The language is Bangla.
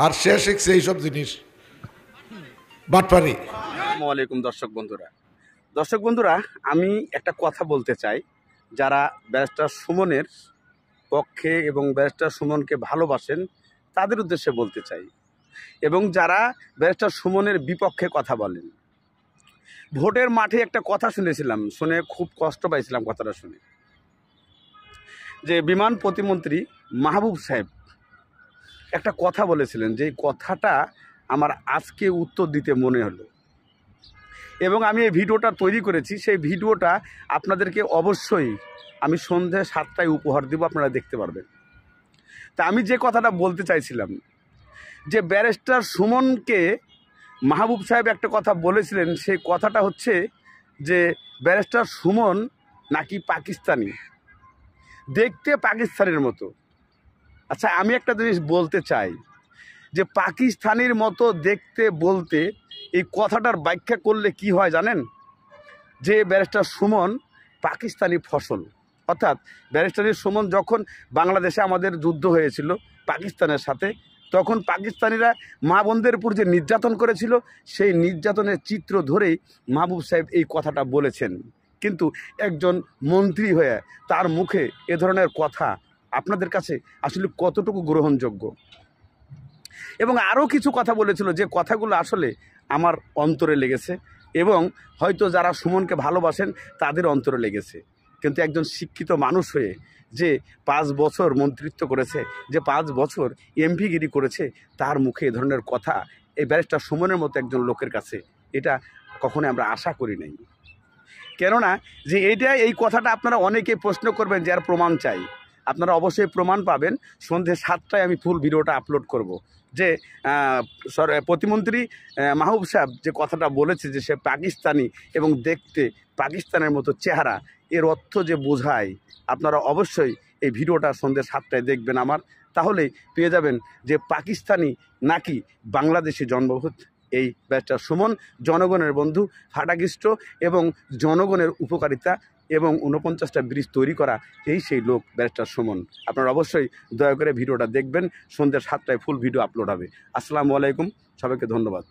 আর সে শিখছে এইসব জিনিস বাটপারি। আসসালামু আলাইকুম দর্শক বন্ধুরা, আমি একটা কথা বলতে চাই। যারা ব্যারিস্টার সুমনের পক্ষে এবং ব্যারিস্টার সুমনকে ভালোবাসেন তাদের উদ্দেশ্যে বলতে চাই, এবং যারা ব্যারিস্টার সুমনের বিপক্ষে কথা বলেন। ভোটের মাঠে একটা কথা শুনেছিলাম, শুনে খুব কষ্ট পাইছিলাম কথাটা শুনে, যে বিমান প্রতিমন্ত্রী মাহবুব সাহেব একটা কথা বলেছিলেন, যে কথাটা আমার আজকে উত্তর দিতে মনে হলো, এবং আমি এই ভিডিওটা তৈরি করেছি। সেই ভিডিওটা আপনাদেরকে অবশ্যই আমি সন্ধ্যে 7টায় উপহার দেব, আপনারা দেখতে পারবেন। তা আমি যে কথাটা বলতে চাইছিলাম, যে ব্যারিস্টার সুমনকে মাহবুব সাহেব একটা কথা বলেছিলেন, সেই কথাটা হচ্ছে যে ব্যারিস্টার সুমন নাকি পাকিস্তানি, দেখতে পাকিস্তানের মতো। আচ্ছা, আমি একটা জিনিস বলতে চাই, যে পাকিস্তানির মতো দেখতে বলতে এই কথাটার ব্যাখ্যা করলে কি হয় জানেন? যে ব্যারিস্টার সুমন পাকিস্তানি ফসল, অর্থাৎ ব্যারিস্টার সুমন যখন বাংলাদেশে আমাদের যুদ্ধ হয়েছিল পাকিস্তানের সাথে, তখন পাকিস্তানিরা মা বোনদের উপর যে নির্যাতন করেছিল, সেই নির্যাতনের চিত্র ধরেই মাহবুব সাহেব এই কথাটা বলেছেন। কিন্তু একজন মন্ত্রী হয়ে তার মুখে এ ধরনের কথা আপনাদের কাছে আসলে কতটুকু গ্রহণযোগ্য? এবং আরও কিছু কথা বলেছিল, যে কথাগুলো আসলে আমার অন্তরে লেগেছে, এবং হয়তো যারা সুমনকে ভালোবাসেন তাদের অন্তরে লেগেছে। কিন্তু একজন শিক্ষিত মানুষ হয়ে যে 5 বছর মন্ত্রিত্ব করেছে, যে 5 বছর এমপিগিরি করেছে, তার মুখে এ ধরনের কথা এই ব্যারিস্টার সুমনের মতো একজন লোকের কাছে এটা কখনোই আমরা আশা করি নাই। কেননা যে এই কথাটা আপনারা অনেকেই প্রশ্ন করবেন যে আর প্রমাণ চাই। আপনারা অবশ্যই প্রমাণ পাবেন। সন্ধ্যে 7টায় আমি ফুল ভিডিওটা আপলোড করব, যে প্রতিমন্ত্রী মাহবুব সাহেব যে কথাটা বলেছে, যে সে পাকিস্তানি এবং দেখতে পাকিস্তানের মতো চেহারা, এর অর্থ যে বোঝায়, আপনারা অবশ্যই এই ভিডিওটা সন্ধ্যে 7টায় দেখবেন আমার, তাহলেই পেয়ে যাবেন যে পাকিস্তানি নাকি বাংলাদেশি জন্মভূত এই ব্যারিস্টার সুমন জনগণের বন্ধু, ফাটাকৃষ্ট এবং জনগণের উপকারিতা এবং 49টা ব্রিজ তৈরি করা সেই লোক ব্যারিস্টার সুমন। আপনারা অবশ্যই দয়া করে ভিডিওটা দেখবেন। সন্ধ্যা 7টায় ফুল ভিডিও আপলোড হবে। আসসালামু আলাইকুম, সবাইকে ধন্যবাদ।